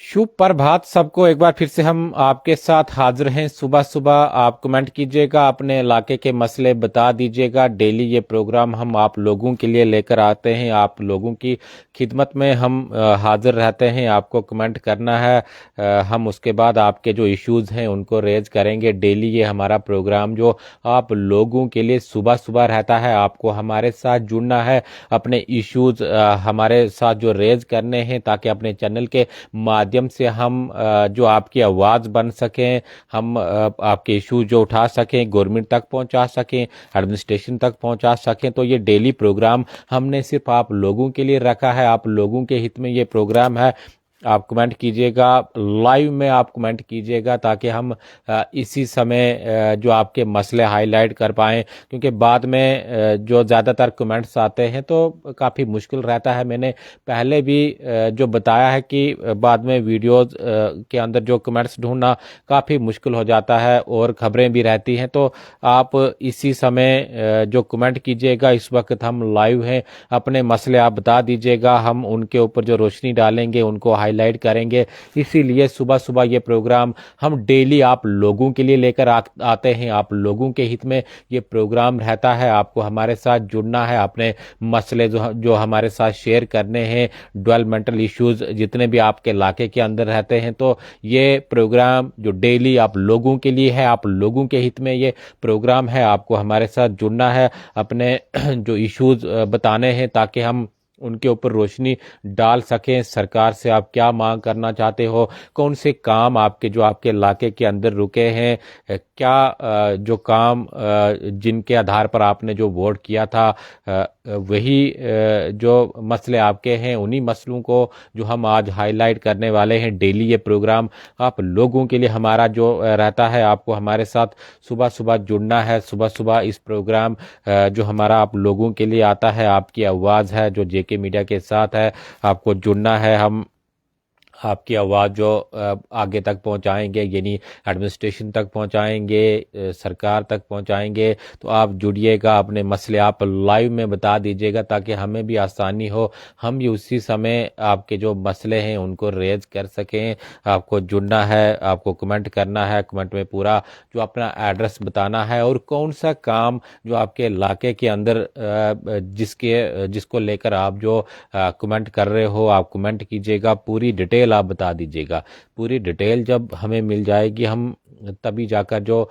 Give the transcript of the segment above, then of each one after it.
शुभ प्रभात सबको। एक बार फिर से हम आपके साथ हाजिर हैं। सुबह सुबह आप कमेंट कीजिएगा, अपने इलाके के मसले बता दीजिएगा। डेली ये प्रोग्राम हम आप लोगों के लिए लेकर आते हैं। आप लोगों की खिदमत में हम हाजिर रहते हैं। आपको कमेंट करना है, हम उसके बाद आपके जो इश्यूज़ हैं उनको रेज करेंगे। डेली ये हमारा प्रोग्राम जो आप लोगों के लिए सुबह सुबह रहता है। आपको हमारे साथ जुड़ना है, अपने इश्यूज़ हमारे साथ जो रेज करने हैं, ताकि अपने चैनल के माध्यम से हम जो आपकी आवाज़ बन सकें, हम आपके इशू जो उठा सकें, गवर्नमेंट तक पहुंचा सकें, एडमिनिस्ट्रेशन तक पहुंचा सकें। तो ये डेली प्रोग्राम हमने सिर्फ आप लोगों के लिए रखा है, आप लोगों के हित में ये प्रोग्राम है। आप कमेंट कीजिएगा, लाइव में आप कमेंट कीजिएगा, ताकि हम इसी समय जो आपके मसले हाईलाइट कर पाएँ। क्योंकि बाद में जो ज़्यादातर कमेंट्स आते हैं तो काफ़ी मुश्किल रहता है। मैंने पहले भी जो बताया है कि बाद में वीडियोज़ के अंदर जो कमेंट्स ढूंढना काफ़ी मुश्किल हो जाता है, और खबरें भी रहती हैं। तो आप इसी समय जो कमेंट कीजिएगा, इस वक्त हम लाइव हैं, अपने मसले आप बता दीजिएगा, हम उनके ऊपर जो रोशनी डालेंगे उनको हाईलाइट करेंगे। इसीलिए सुबह सुबह ये प्रोग्राम हम डेली आप लोगों के लिए लेकर आते हैं। आप लोगों के हित में ये प्रोग्राम रहता है। आपको हमारे साथ जुड़ना है, अपने मसले जो हमारे साथ शेयर करने हैं, डेवलपमेंटल इश्यूज जितने भी आपके इलाके के अंदर रहते हैं। तो ये प्रोग्राम जो डेली आप लोगों के लिए है, आप लोगों के हित में ये प्रोग्राम है। आपको हमारे साथ जुड़ना है, अपने जो इश्यूज बताने हैं, ताकि हम उनके ऊपर रोशनी डाल सकें। सरकार से आप क्या मांग करना चाहते हो, कौन से काम आपके जो आपके इलाके के अंदर रुके हैं, क्या जो काम जिनके आधार पर आपने जो वोट किया था, वही जो मसले आपके हैं, उन्हीं मसलों को जो हम आज हाईलाइट करने वाले हैं। डेली ये प्रोग्राम आप लोगों के लिए हमारा जो रहता है। आपको हमारे साथ सुबह सुबह जुड़ना है। सुबह सुबह इस प्रोग्राम जो हमारा आप लोगों के लिए आता है, आपकी आवाज़ है जो जेके मीडिया के साथ है, आपको जुड़ना है। हम आपकी आवाज़ जो आगे तक पहुंचाएंगे, यानी एडमिनिस्ट्रेशन तक पहुंचाएंगे, सरकार तक पहुंचाएंगे। तो आप जुड़िएगा, अपने मसले आप लाइव में बता दीजिएगा, ताकि हमें भी आसानी हो, हम भी उसी समय आपके जो मसले हैं उनको रेज कर सकें। आपको जुड़ना है, आपको कमेंट करना है, कमेंट में पूरा जो अपना एड्रेस बताना है, और कौन सा काम जो आपके इलाके के अंदर जिसको लेकर आप जो कमेंट कर रहे हो, आप कमेंट कीजिएगा। पूरी डिटेल आप बता दीजिएगा। पूरी डिटेल जब हमें मिल जाएगी, हम तभी जाकर जो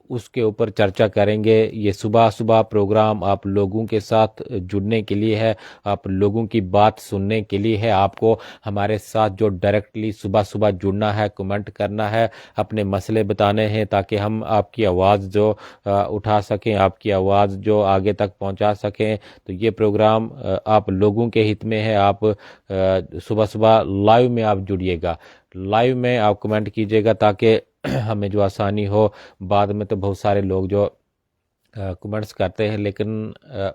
उसके ऊपर चर्चा करेंगे। ये सुबह सुबह प्रोग्राम आप लोगों के साथ जुड़ने के लिए है, आप लोगों की बात सुनने के लिए है। आपको हमारे साथ जो डायरेक्टली सुबह सुबह जुड़ना है, कमेंट करना है, अपने मसले बताने हैं, ताकि हम आपकी आवाज़ जो उठा सकें, आपकी आवाज़ जो आगे तक पहुंचा सकें। तो ये प्रोग्राम आप लोगों के हित में है। आप सुबह सुबह लाइव में आप जुड़िएगा, लाइव में आप कमेंट कीजिएगा, ताकि हमें जो आसानी हो। बाद में तो बहुत सारे लोग जो कमेंट्स करते हैं, लेकिन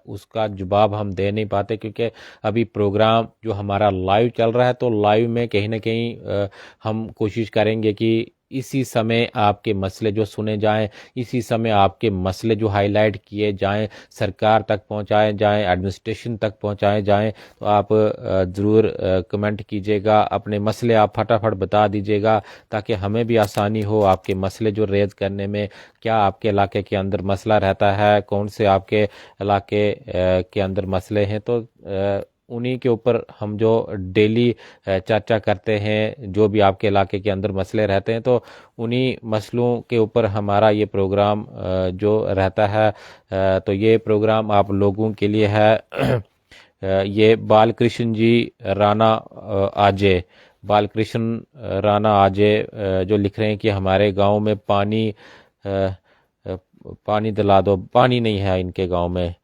उसका जवाब हम दे नहीं पाते, क्योंकि अभी प्रोग्राम जो हमारा लाइव चल रहा है। तो लाइव में कहीं ना कहीं हम कोशिश करेंगे कि इसी समय आपके मसले जो सुने जाएं, इसी समय आपके मसले जो हाईलाइट किए जाएं, सरकार तक पहुंचाए जाएं, एडमिनिस्ट्रेशन तक पहुंचाए जाएं। तो आप ज़रूर कमेंट कीजिएगा, अपने मसले आप फटाफट बता दीजिएगा, ताकि हमें भी आसानी हो आपके मसले जो रेज करने में। क्या आपके इलाके के अंदर मसला रहता है, कौन से आपके इलाके के अंदर मसले हैं, तो उन्हीं के ऊपर हम जो डेली चर्चा करते हैं। जो भी आपके इलाके के अंदर मसले रहते हैं, तो उन्हीं मसलों के ऊपर हमारा ये प्रोग्राम जो रहता है। तो ये प्रोग्राम आप लोगों के लिए है। ये बालकृष्ण जी राणा आजे, बालकृष्ण राणा आजे जो लिख रहे हैं कि हमारे गांव में पानी दिला दो। पानी नहीं है इनके गांव में।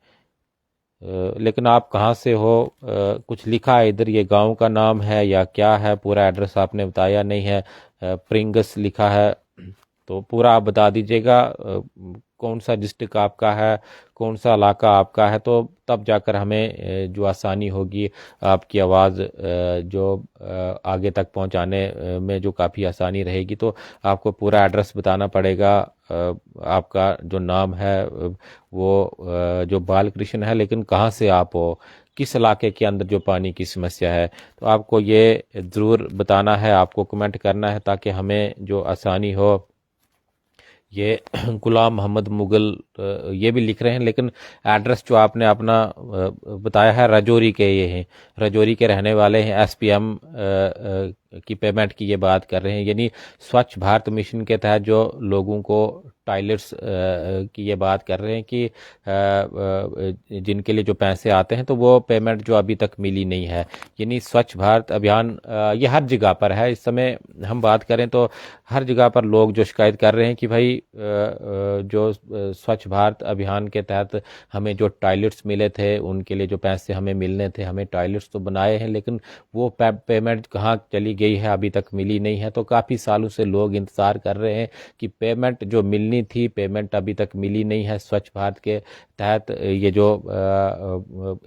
लेकिन आप कहाँ से हो, कुछ लिखा है इधर, ये गांव का नाम है या क्या है, पूरा एड्रेस आपने बताया नहीं है। प्रिंगस लिखा है, तो पूरा आप बता दीजिएगा। कौन सा डिस्ट्रिक्ट आपका है, कौन सा इलाका आपका है, तो तब जाकर हमें जो आसानी होगी, आपकी आवाज़ जो आगे तक पहुंचाने में जो काफ़ी आसानी रहेगी। तो आपको पूरा एड्रेस बताना पड़ेगा। आपका जो नाम है वो जो बालकृष्ण है, लेकिन कहाँ से आप हो, किस इलाके के अंदर जो पानी की समस्या है। तो आपको ये ज़रूर बताना है, आपको कमेंट करना है ताकि हमें जो आसानी हो। ये गुलाम मोहम्मद मुगल ये भी लिख रहे हैं, लेकिन एड्रेस जो आपने अपना बताया है राजौरी के ये हैं, राजौरी के रहने वाले हैं। एसपीएम की पेमेंट की ये बात कर रहे हैं, यानी स्वच्छ भारत मिशन के तहत जो लोगों को टॉयलेट्स की ये बात कर रहे हैं कि जिनके लिए जो पैसे आते हैं तो वो पेमेंट जो अभी तक मिली नहीं है। यानी स्वच्छ भारत अभियान ये हर जगह पर है। इस समय हम बात करें तो हर जगह पर लोग जो शिकायत कर रहे हैं कि भाई जो स्वच्छ भारत अभियान के तहत हमें जो टॉयलेट्स मिले थे, उनके लिए जो पैसे हमें मिलने थे, हमें टॉयलेट्स तो बनाए हैं लेकिन वो पेमेंट कहाँ चली गई है, अभी तक मिली नहीं है। तो काफ़ी सालों से लोग इंतज़ार कर रहे हैं कि पेमेंट जो मिलनी थी, पेमेंट अभी तक मिली नहीं है। स्वच्छ भारत के तहत ये जो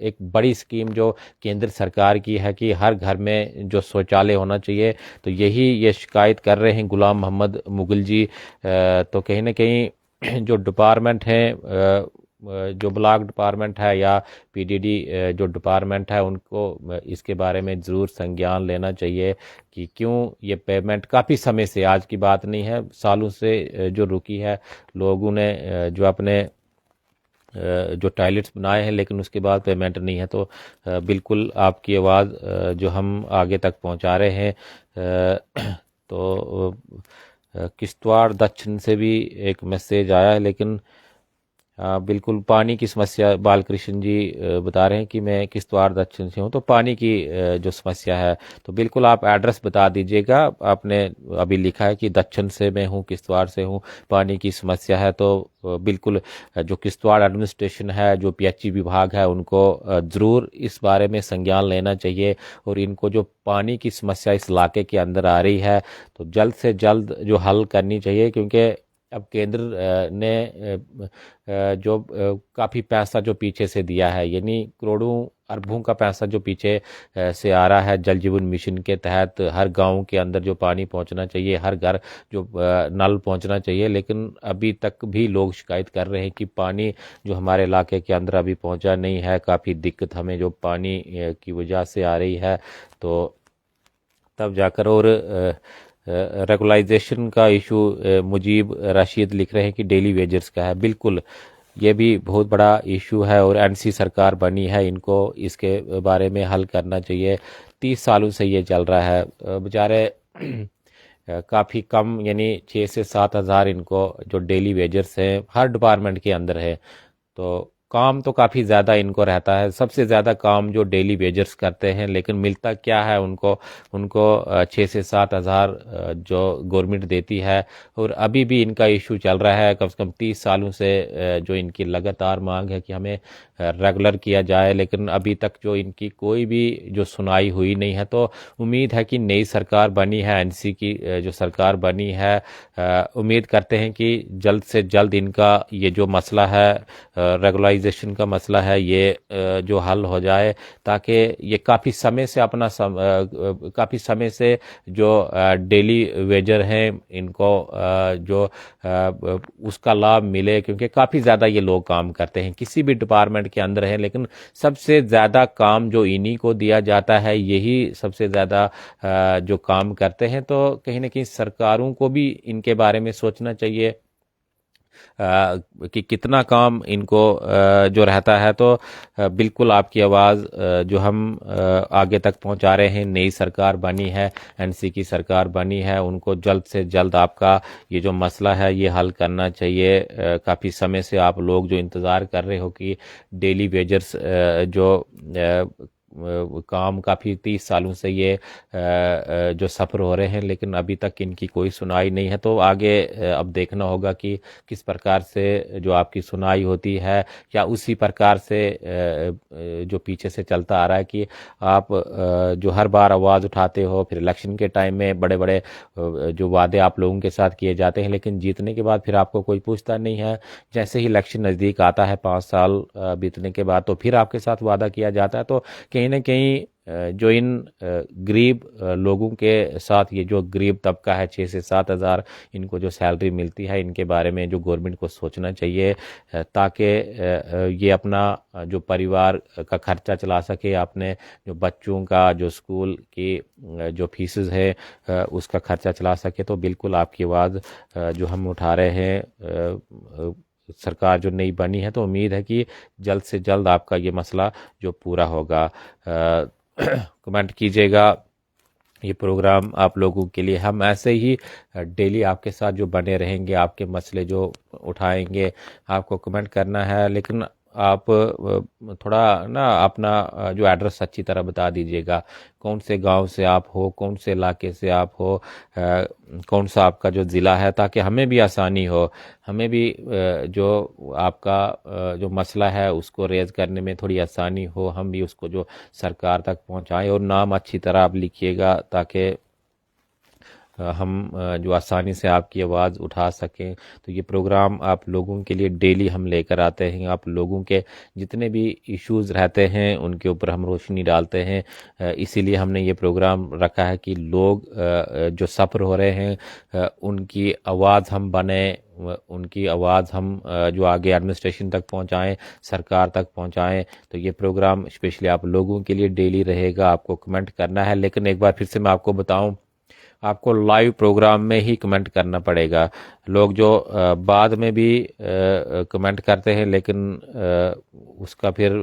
एक बड़ी स्कीम जो केंद्र सरकार की है कि हर घर में जो शौचालय होना चाहिए, तो यही ये शिकायत कर रहे हैं गुलाम मोहम्मद मुगल जी। तो कहीं ना कहीं जो डिपार्टमेंट है, जो ब्लॉक डिपार्टमेंट है या पीडीडी जो डिपार्टमेंट है, उनको इसके बारे में ज़रूर संज्ञान लेना चाहिए कि क्यों ये पेमेंट काफ़ी समय से, आज की बात नहीं है, सालों से जो रुकी है। लोगों ने जो अपने जो टॉयलेट्स बनाए हैं लेकिन उसके बाद पेमेंट नहीं है। तो बिल्कुल आपकी आवाज़ जो हम आगे तक पहुंचा रहे हैं। तो किश्तवाड़ दक्षिण से भी एक मैसेज आया है, लेकिन बिल्कुल पानी की समस्या बालकृष्ण जी बता रहे हैं कि मैं किश्तवाड़ दक्षिण से हूं, तो पानी की जो समस्या है तो बिल्कुल आप एड्रेस बता दीजिएगा। आपने अभी लिखा है कि दक्षिण से मैं हूं, किश्तवाड़ से हूं, पानी की समस्या है। तो बिल्कुल जो किश्तवाड़ एडमिनिस्ट्रेशन है, जो पीएचई विभाग है, उनको ज़रूर इस बारे में संज्ञान लेना चाहिए और इनको जो पानी की समस्या इस इलाके के अंदर आ रही है तो जल्द से जल्द जो हल करनी चाहिए। क्योंकि अब केंद्र ने जो काफ़ी पैसा जो पीछे से दिया है, यानी करोड़ों अरबों का पैसा जो पीछे से आ रहा है जल जीवन मिशन के तहत, हर गांव के अंदर जो पानी पहुंचना चाहिए, हर घर जो नल पहुंचना चाहिए, लेकिन अभी तक भी लोग शिकायत कर रहे हैं कि पानी जो हमारे इलाके के अंदर अभी पहुंचा नहीं है। काफ़ी दिक्कत हमें जो पानी की वजह से आ रही है। तो तब जाकर, और रेगुलाइजेशन का इशू मुजीब रशीद लिख रहे हैं कि डेली वेजर्स का है। बिल्कुल ये भी बहुत बड़ा इशू है और एनसी सरकार बनी है, इनको इसके बारे में हल करना चाहिए। 30 सालों से ये चल रहा है, बेचारे काफ़ी कम, यानी 6 से 7 हज़ार इनको जो डेली वेजर्स हैं हर डिपार्टमेंट के अंदर है। तो काम तो काफ़ी ज़्यादा इनको रहता है, सबसे ज़्यादा काम जो डेली वेजर्स करते हैं, लेकिन मिलता क्या है उनको? उनको 6 से 7 हज़ार जो गवर्नमेंट देती है। और अभी भी इनका इशू चल रहा है, कम से कम 30 सालों से जो इनकी लगातार मांग है कि हमें रेगुलर किया जाए, लेकिन अभी तक जो इनकी कोई भी जो सुनाई हुई नहीं है। तो उम्मीद है कि नई सरकार बनी है, एनसी की जो सरकार बनी है, उम्मीद करते हैं कि जल्द से जल्द इनका ये जो मसला है, रेगुलाइजेशन का मसला है, ये जो हल हो जाए, ताकि ये काफ़ी समय से अपना काफ़ी समय से जो डेली वेजर हैं इनको जो उसका लाभ मिले। क्योंकि काफ़ी ज़्यादा ये लोग काम करते हैं, किसी भी डिपार्टमेंट के अंदर है, लेकिन सबसे ज़्यादा काम जो इन्हीं को दिया जाता है, यही सबसे ज़्यादा जो काम करते हैं। तो कहीं ना कहीं सरकारों को भी इनके बारे में सोचना चाहिए कि कितना काम इनको जो रहता है। तो बिल्कुल आपकी आवाज़ जो हम आगे तक पहुंचा रहे हैं। नई सरकार बनी है, एनसी की सरकार बनी है, उनको जल्द से जल्द आपका ये जो मसला है ये हल करना चाहिए। काफ़ी समय से आप लोग जो इंतज़ार कर रहे हो कि डेली वेजर्स जो काम काफ़ी 30 सालों से ये जो सफ़र हो रहे हैं, लेकिन अभी तक इनकी कोई सुनाई नहीं है। तो आगे अब देखना होगा कि किस प्रकार से जो आपकी सुनाई होती है, या उसी प्रकार से जो पीछे से चलता आ रहा है कि आप जो हर बार आवाज़ उठाते हो, फिर इलेक्शन के टाइम में बड़े बड़े जो वादे आप लोगों के साथ किए जाते हैं, लेकिन जीतने के बाद फिर आपको कोई पूछता नहीं है। जैसे ही इलेक्शन नज़दीक आता है, 5 साल बीतने के बाद, तो फिर आपके साथ वादा किया जाता है। तो कहीं ना कहीं जो इन गरीब लोगों के साथ, ये जो गरीब तबका है 6 से 7 हज़ार इनको जो सैलरी मिलती है, इनके बारे में जो गवर्नमेंट को सोचना चाहिए, ताकि ये अपना जो परिवार का खर्चा चला सके, अपने जो बच्चों का जो स्कूल की जो फीसेस है उसका खर्चा चला सके। तो बिल्कुल आपकी आवाज़ जो हम उठा रहे हैं, सरकार जो नई बनी है तो उम्मीद है कि जल्द से जल्द आपका ये मसला जो पूरा होगा। कमेंट कीजिएगा। ये प्रोग्राम आप लोगों के लिए, हम ऐसे ही डेली आपके साथ जो बने रहेंगे, आपके मसले जो उठाएंगे। आपको कमेंट करना है, लेकिन आप थोड़ा ना अपना जो एड्रेस अच्छी तरह बता दीजिएगा, कौन से गांव से आप हो, कौन से इलाके से आप हो, कौन सा आपका जो ज़िला है, ताकि हमें भी आसानी हो, हमें भी जो आपका जो मसला है उसको रेज़ करने में थोड़ी आसानी हो, हम भी उसको जो सरकार तक पहुंचाएं। और नाम अच्छी तरह आप लिखिएगा ताकि हम जो आसानी से आपकी आवाज़ उठा सकें। तो ये प्रोग्राम आप लोगों के लिए डेली हम लेकर आते हैं। आप लोगों के जितने भी इश्यूज़ रहते हैं उनके ऊपर हम रोशनी डालते हैं। इसीलिए हमने ये प्रोग्राम रखा है कि लोग जो सफ़र हो रहे हैं उनकी आवाज़ हम बने, उनकी आवाज़ हम जो आगे एडमिनिस्ट्रेशन तक पहुंचाएं, सरकार तक पहुंचाएं। तो ये प्रोग्राम स्पेशली आप लोगों के लिए डेली रहेगा। आपको कमेंट करना है, लेकिन एक बार फिर से मैं आपको बताऊं, आपको लाइव प्रोग्राम में ही कमेंट करना पड़ेगा। लोग जो बाद में भी कमेंट करते हैं, लेकिन उसका फिर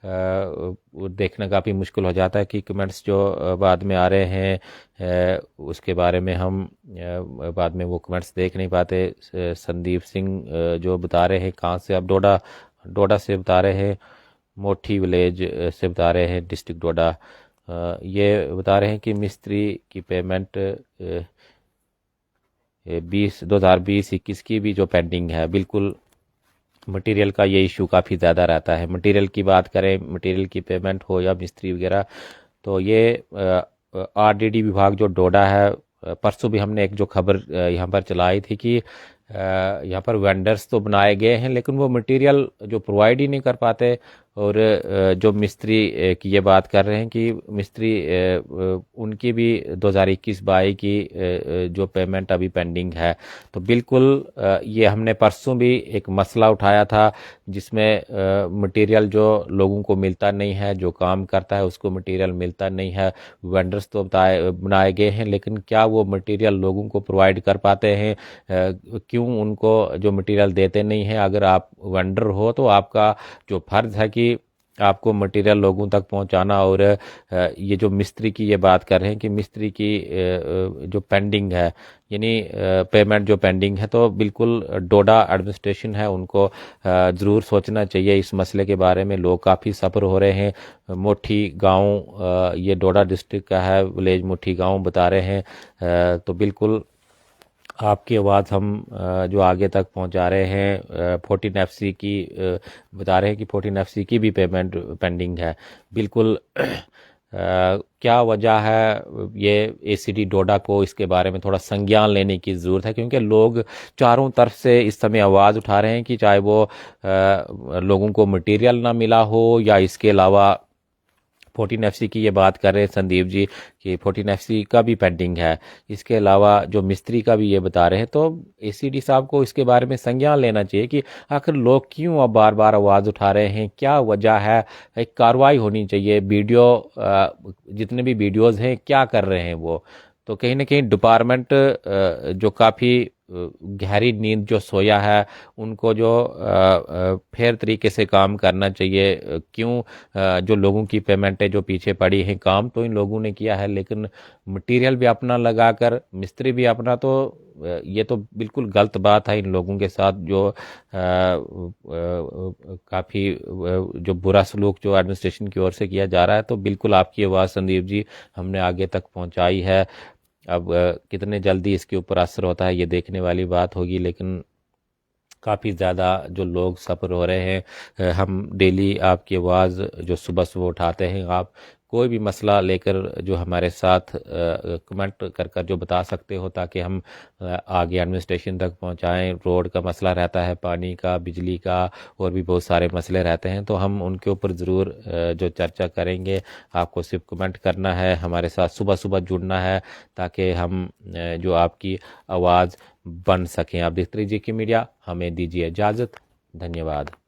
वो देखना काफ़ी मुश्किल हो जाता है कि कमेंट्स जो बाद में आ रहे हैं उसके बारे में हम बाद में वो कमेंट्स देख नहीं पाते। संदीप सिंह जो बता रहे हैं, कहाँ से आप? डोडा, डोडा से बता रहे हैं, मोठी विलेज से बता रहे हैं, डिस्ट्रिक्ट डोडा। ये बता रहे हैं कि मिस्त्री की पेमेंट 2020-21 की भी जो पेंडिंग है। बिल्कुल मटेरियल का ये इशू काफ़ी ज़्यादा रहता है। मटेरियल की बात करें, मटेरियल की पेमेंट हो या मिस्त्री वगैरह, तो ये आरडीडी विभाग जो डोडा है, परसों भी हमने एक जो खबर यहाँ पर चलाई थी कि यहाँ पर वेंडर्स तो बनाए गए हैं, लेकिन वो मटेरियल जो प्रोवाइड ही नहीं कर पाते। और जो मिस्त्री की ये बात कर रहे हैं कि मिस्त्री उनकी भी 2021-22 की जो पेमेंट अभी पेंडिंग है। तो बिल्कुल ये हमने परसों भी एक मसला उठाया था, जिसमें मटेरियल जो लोगों को मिलता नहीं है, जो काम करता है उसको मटेरियल मिलता नहीं है। वेंडर्स तो बनाए गए हैं, लेकिन क्या वो मटेरियल लोगों को प्रोवाइड कर पाते हैं? क्यों उनको जो मटेरियल देते नहीं हैं? अगर आप वेंडर हो तो आपका जो फ़र्ज़ है कि आपको मटेरियल लोगों तक पहुंचाना। और ये जो मिस्त्री की ये बात कर रहे हैं कि मिस्त्री की जो पेंडिंग है, यानी पेमेंट जो पेंडिंग है, तो बिल्कुल डोडा एडमिनिस्ट्रेशन है उनको ज़रूर सोचना चाहिए इस मसले के बारे में। लोग काफ़ी सफ़र हो रहे हैं। मोठी गांव, ये डोडा डिस्ट्रिक्ट का है, विलेज मोठी गांव बता रहे हैं। तो बिल्कुल आपकी आवाज़ हम जो आगे तक पहुंचा रहे हैं। 14FC की बता रहे हैं कि 14FC की भी पेमेंट पेंडिंग है। बिल्कुल क्या वजह है? ये एसीडी डोडा को इसके बारे में थोड़ा संज्ञान लेने की ज़रूरत है, क्योंकि लोग चारों तरफ से इस समय आवाज़ उठा रहे हैं कि चाहे वो लोगों को मटेरियल ना मिला हो, या इसके अलावा 14FC की ये बात कर रहे हैं संदीप जी कि 14FC का भी पेंडिंग है। इसके अलावा जो मिस्त्री का भी ये बता रहे हैं। तो एसीडी साहब को इसके बारे में संज्ञान लेना चाहिए कि आखिर लोग क्यों अब बार बार आवाज़ उठा रहे हैं, क्या वजह है? एक कार्रवाई होनी चाहिए। वीडियो जितने भी वीडियोज़ हैं क्या कर रहे हैं वो? तो कहीं ना कहीं डिपार्टमेंट जो काफ़ी गहरी नींद जो सोया है, उनको जो फेयर तरीके से काम करना चाहिए। क्यों जो लोगों की पेमेंटें जो पीछे पड़ी हैं, काम तो इन लोगों ने किया है, लेकिन मटेरियल भी अपना लगाकर, मिस्त्री भी अपना, तो ये तो बिल्कुल गलत बात है इन लोगों के साथ, जो काफ़ी जो बुरा सलूक जो एडमिनिस्ट्रेशन की ओर से किया जा रहा है। तो बिल्कुल आपकी आवाज़ संदीप जी हमने आगे तक पहुंचाई है। अब कितने जल्दी इसके ऊपर असर होता है ये देखने वाली बात होगी, लेकिन काफ़ी ज़्यादा जो लोग सफ़र हो रहे हैं। हम डेली आपकी आवाज़ जो सुबह सुबह उठाते हैं, आप कोई भी मसला लेकर जो हमारे साथ कमेंट कर कर जो बता सकते हो, ताकि हम आगे एडमिनिस्ट्रेशन तक पहुंचाएं। रोड का मसला रहता है, पानी का, बिजली का, और भी बहुत सारे मसले रहते हैं, तो हम उनके ऊपर ज़रूर जो चर्चा करेंगे। आपको सिर्फ कमेंट करना है, हमारे साथ सुबह सुबह जुड़ना है, ताकि हम जो आपकी आवाज़ बन सकें। आप देखते रहिए JK मीडिया। हमें दीजिए इजाज़त। धन्यवाद।